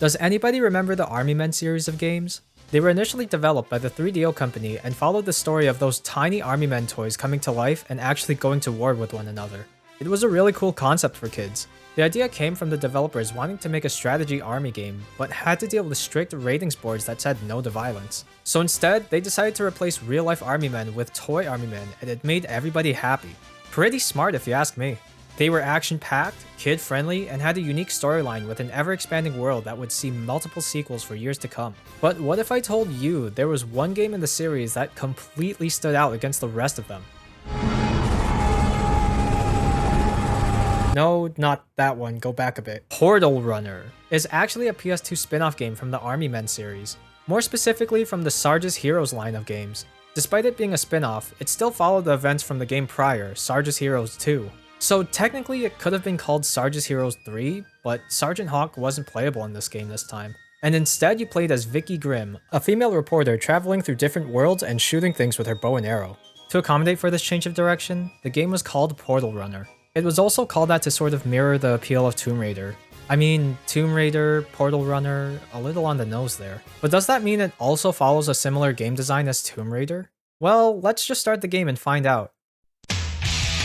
Does anybody remember the Army Men series of games? They were initially developed by the 3DO company and followed the story of those tiny Army Men toys coming to life and actually going to war with one another. It was a really cool concept for kids. The idea came from the developers wanting to make a strategy army game, but had to deal with strict ratings boards that said no to violence. So instead, they decided to replace real-life army men with toy army men, and it made everybody happy. Pretty smart if you ask me. They were action-packed, kid-friendly, and had a unique storyline with an ever-expanding world that would see multiple sequels for years to come. But what if I told you there was one game in the series that completely stood out against the rest of them? No, not that one, go back a bit. Portal Runner is actually a PS2 spin-off game from the Army Men series, more specifically from the Sarge's Heroes line of games. Despite it being a spin-off, it still followed the events from the game prior, Sarge's Heroes 2. So technically it could have been called Sarge's Heroes 3, but Sergeant Hawk wasn't playable in this game this time. And instead you played as Vicky Grimm, a female reporter traveling through different worlds and shooting things with her bow and arrow. To accommodate for this change of direction, the game was called Portal Runner. It was also called that to sort of mirror the appeal of Tomb Raider. I mean, Tomb Raider, Portal Runner, a little on the nose there. But does that mean it also follows a similar game design as Tomb Raider? Well, let's just start the game and find out.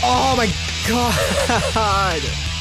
Oh my god!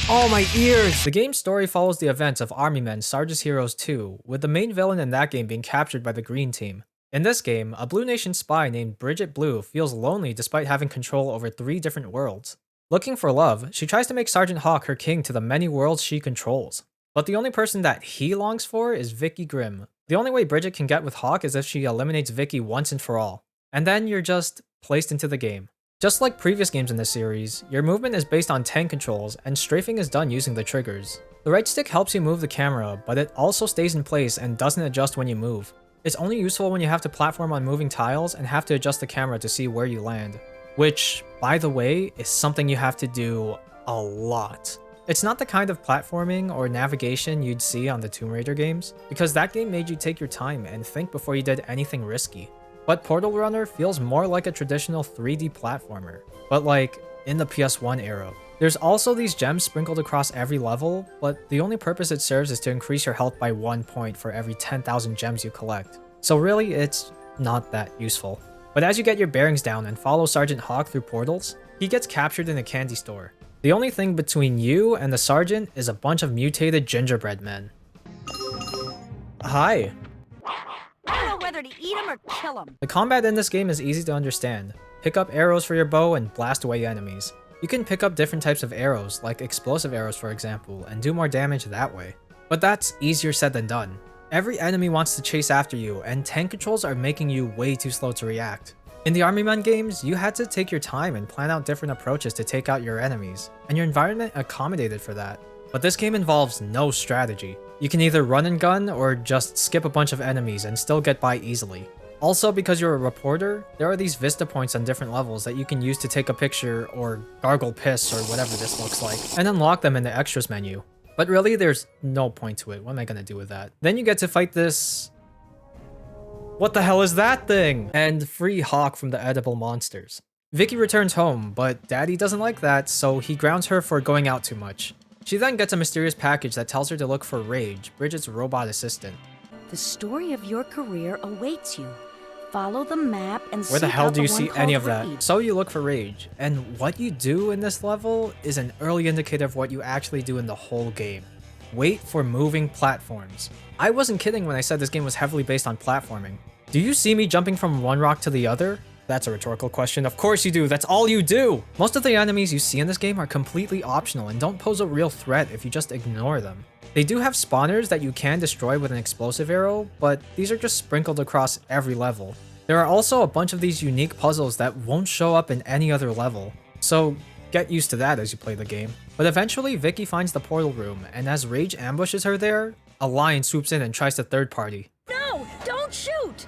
Oh my ears! The game's story follows the events of Army Men Sarge's Heroes 2, with the main villain in that game being captured by the Green Team. In this game, a Blue Nation spy named Bridget Blue feels lonely despite having control over 3 different worlds. Looking for love, she tries to make Sergeant Hawk her king to the many worlds she controls. But the only person that he longs for is Vicky Grimm. The only way Bridget can get with Hawk is if she eliminates Vicky once and for all. And then you're just placed into the game. Just like previous games in this series, your movement is based on tank controls, and strafing is done using the triggers. The right stick helps you move the camera, but it also stays in place and doesn't adjust when you move. It's only useful when you have to platform on moving tiles and have to adjust the camera to see where you land. Which, by the way, is something you have to do a lot. It's not the kind of platforming or navigation you'd see on the Tomb Raider games, because that game made you take your time and think before you did anything risky. But Portal Runner feels more like a traditional 3D platformer, but like in the PS1 era. There's also these gems sprinkled across every level, but the only purpose it serves is to increase your health by 1 point for every 10,000 gems you collect. So really, it's not that useful. But as you get your bearings down and follow Sergeant Hawk through portals, he gets captured in a candy store. The only thing between you and the sergeant is a bunch of mutated gingerbread men. Hi. I don't know whether to eat them or kill them. The combat in this game is easy to understand. Pick up arrows for your bow and blast away enemies. You can pick up different types of arrows, like explosive arrows for example, and do more damage that way. But that's easier said than done. Every enemy wants to chase after you, and tank controls are making you way too slow to react. In the Army Men games, you had to take your time and plan out different approaches to take out your enemies, and your environment accommodated for that. But this game involves no strategy. You can either run and gun, or just skip a bunch of enemies and still get by easily. Also, because you're a reporter, there are these vista points on different levels that you can use to take a picture, or gargle piss, or whatever this looks like, and unlock them in the extras menu. But really, there's no point to it. What am I gonna do with that? Then you get to fight this... What the hell is that thing? And free Hawk from the edible monsters. Vicky returns home, but Daddy doesn't like that, so he grounds her for going out too much. She then gets a mysterious package that tells her to look for Rage, Bridget's robot assistant. The story of your career awaits you. Follow the map and Where the hell do you see any of that? Reed. So you look for Rage, and what you do in this level is an early indicator of what you actually do in the whole game. Wait for moving platforms. I wasn't kidding when I said this game was heavily based on platforming. Do you see me jumping from one rock to the other? That's a rhetorical question. Of course you do, that's all you do! Most of the enemies you see in this game are completely optional and don't pose a real threat if you just ignore them. They do have spawners that you can destroy with an explosive arrow, but these are just sprinkled across every level. There are also a bunch of these unique puzzles that won't show up in any other level, so get used to that as you play the game. But eventually, Vicky finds the portal room, and as Rage ambushes her there, a lion swoops in and tries to third party. No, don't shoot!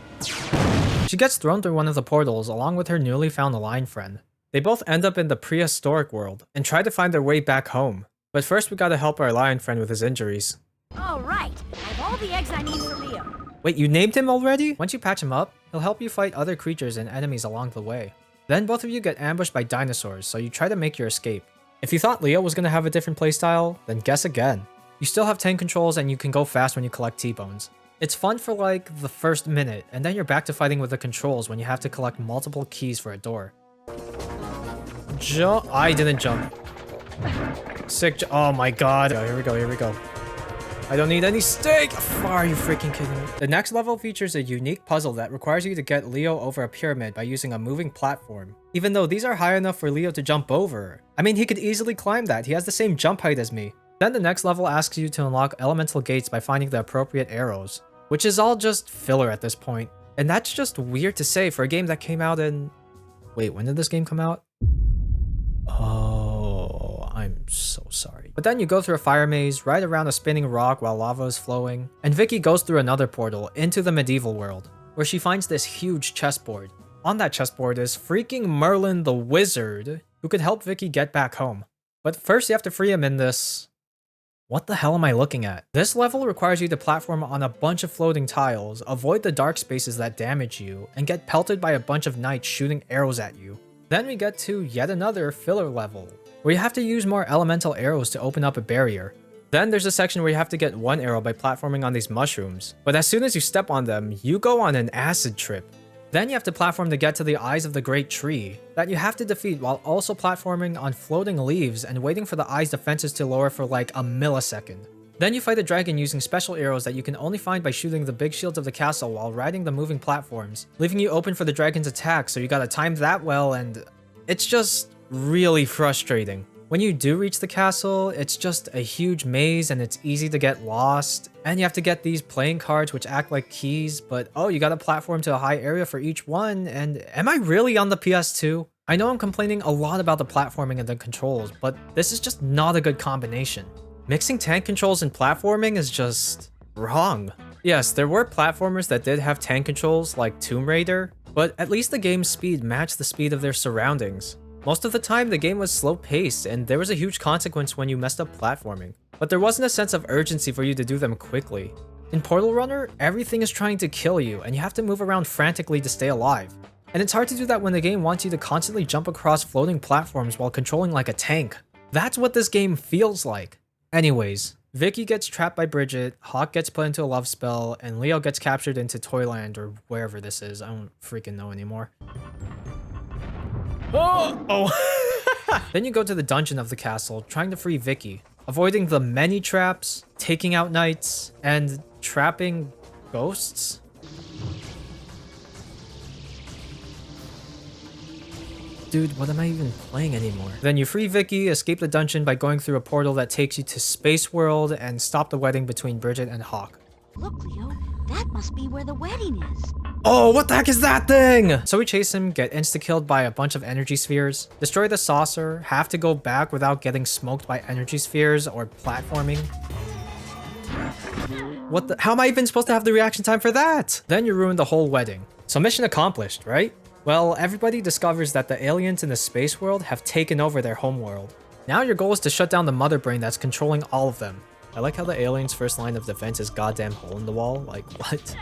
She gets thrown through one of the portals along with her newly found lion friend. They both end up in the prehistoric world and try to find their way back home. But first we gotta help our lion friend with his injuries. All right, I have all the eggs I need for Leo. Wait, you named him already? Once you patch him up, he'll help you fight other creatures and enemies along the way. Then both of you get ambushed by dinosaurs, so you try to make your escape. If you thought Leo was gonna have a different playstyle, then guess again. You still have tank controls and you can go fast when you collect T-bones. It's fun for like the first minute, and then you're back to fighting with the controls when you have to collect multiple keys for a door. I didn't jump. Oh my god. Oh, here we go, here we go. I don't need any steak! Are you freaking kidding me? The next level features a unique puzzle that requires you to get Leo over a pyramid by using a moving platform. Even though these are high enough for Leo to jump over. I mean, he could easily climb that. He has the same jump height as me. Then the next level asks you to unlock elemental gates by finding the appropriate arrows, which is all just filler at this point. And that's just weird to say for a game that came out in... Wait, when did this game come out? Oh, I'm so sorry. But then you go through a fire maze, ride around a spinning rock while lava is flowing, and Vicky goes through another portal into the medieval world, where she finds this huge chessboard. On that chessboard is freaking Merlin the Wizard, who could help Vicky get back home. But first you have to free him in this... What the hell am I looking at? This level requires you to platform on a bunch of floating tiles, avoid the dark spaces that damage you, and get pelted by a bunch of knights shooting arrows at you. Then we get to yet another filler level, where you have to use more elemental arrows to open up a barrier. Then there's a section where you have to get one arrow by platforming on these mushrooms, but as soon as you step on them, you go on an acid trip. Then you have to platform to get to the eyes of the great tree that you have to defeat while also platforming on floating leaves and waiting for the eye's defenses to lower for like a millisecond. Then you fight a dragon using special arrows that you can only find by shooting the big shields of the castle while riding the moving platforms, leaving you open for the dragon's attack, so you gotta time that well, and it's just really frustrating. When you do reach the castle, it's just a huge maze and it's easy to get lost. And you have to get these playing cards which act like keys, but oh, you gotta platform to a high area for each one, and am I really on the PS2? I know I'm complaining a lot about the platforming and the controls, but this is just not a good combination. Mixing tank controls and platforming is just wrong. Yes, there were platformers that did have tank controls like Tomb Raider, but at least the game's speed matched the speed of their surroundings. Most of the time, the game was slow-paced, and there was a huge consequence when you messed up platforming. But there wasn't a sense of urgency for you to do them quickly. In Portal Runner, everything is trying to kill you, and you have to move around frantically to stay alive. And it's hard to do that when the game wants you to constantly jump across floating platforms while controlling like a tank. That's what this game feels like. Anyways, Vicky gets trapped by Bridget, Hawk gets put into a love spell, and Leo gets captured into Toyland or wherever this is. I don't freaking know anymore. Oh! Then you go to the dungeon of the castle, trying to free Vicky, avoiding the many traps, taking out knights, and trapping ghosts? Dude, what am I even playing anymore? Then you free Vicky, escape the dungeon by going through a portal that takes you to Space World, and stop the wedding between Bridget and Hawk. Look, Leo, that must be where the wedding is. Oh, what the heck is that thing? So we chase him, get insta-killed by a bunch of energy spheres, destroy the saucer, have to go back without getting smoked by energy spheres or platforming. What the? How am I even supposed to have the reaction time for that? Then you ruin the whole wedding. So mission accomplished, right? Well, everybody discovers that the aliens in the space world have taken over their homeworld. Now your goal is to shut down the mother brain that's controlling all of them. I like how the aliens' first line of defense is goddamn hole in the wall. Like, what?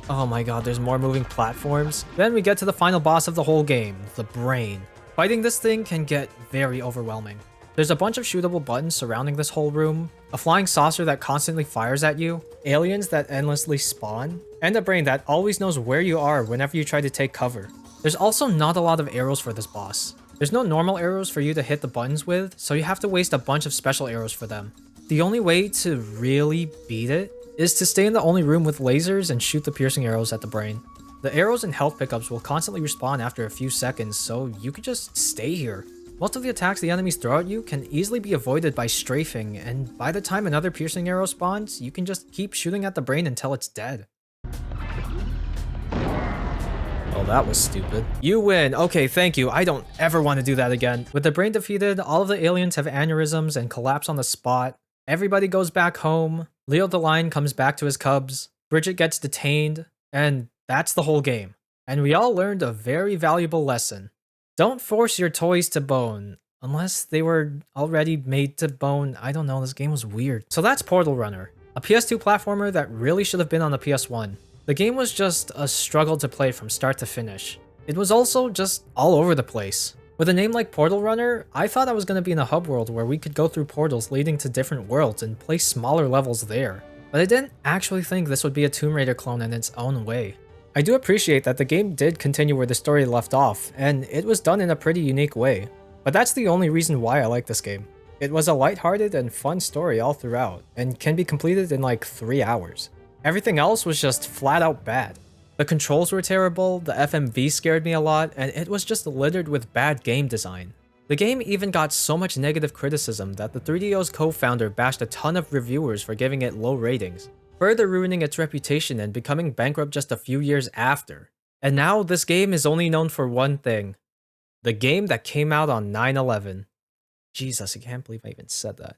Oh my god, there's more moving platforms. Then we get to the final boss of the whole game, the brain. Fighting this thing can get very overwhelming. There's a bunch of shootable buttons surrounding this whole room, a flying saucer that constantly fires at you, aliens that endlessly spawn, and a brain that always knows where you are whenever you try to take cover. There's also not a lot of arrows for this boss. There's no normal arrows for you to hit the buttons with, so you have to waste a bunch of special arrows for them. The only way to really beat it is to stay in the only room with lasers and shoot the piercing arrows at the brain. The arrows and health pickups will constantly respawn after a few seconds, so you could just stay here. Most of the attacks the enemies throw at you can easily be avoided by strafing, and by the time another piercing arrow spawns, you can just keep shooting at the brain until it's dead. Oh, that was stupid. You win. Okay, thank you. I don't ever want to do that again. With the brain defeated, all of the aliens have aneurysms and collapse on the spot. Everybody goes back home. Leo the lion comes back to his cubs. Bridget gets detained. And that's the whole game. And we all learned a very valuable lesson. Don't force your toys to bone. Unless they were already made to bone. I don't know, this game was weird. So that's Portal Runner, a PS2 platformer that really should have been on the PS1. The game was just a struggle to play from start to finish. It was also just all over the place. With a name like Portal Runner, I thought I was going to be in a hub world where we could go through portals leading to different worlds and play smaller levels there, but I didn't actually think this would be a Tomb Raider clone in its own way. I do appreciate that the game did continue where the story left off, and it was done in a pretty unique way, but that's the only reason why I like this game. It was a lighthearted and fun story all throughout, and can be completed in like 3 hours. Everything else was just flat out bad. The controls were terrible, the FMV scared me a lot, and it was just littered with bad game design. The game even got so much negative criticism that the 3DO's co-founder bashed a ton of reviewers for giving it low ratings, further ruining its reputation and becoming bankrupt just a few years after. And now this game is only known for one thing: the game that came out on 9/11. Jesus, I can't believe I even said that.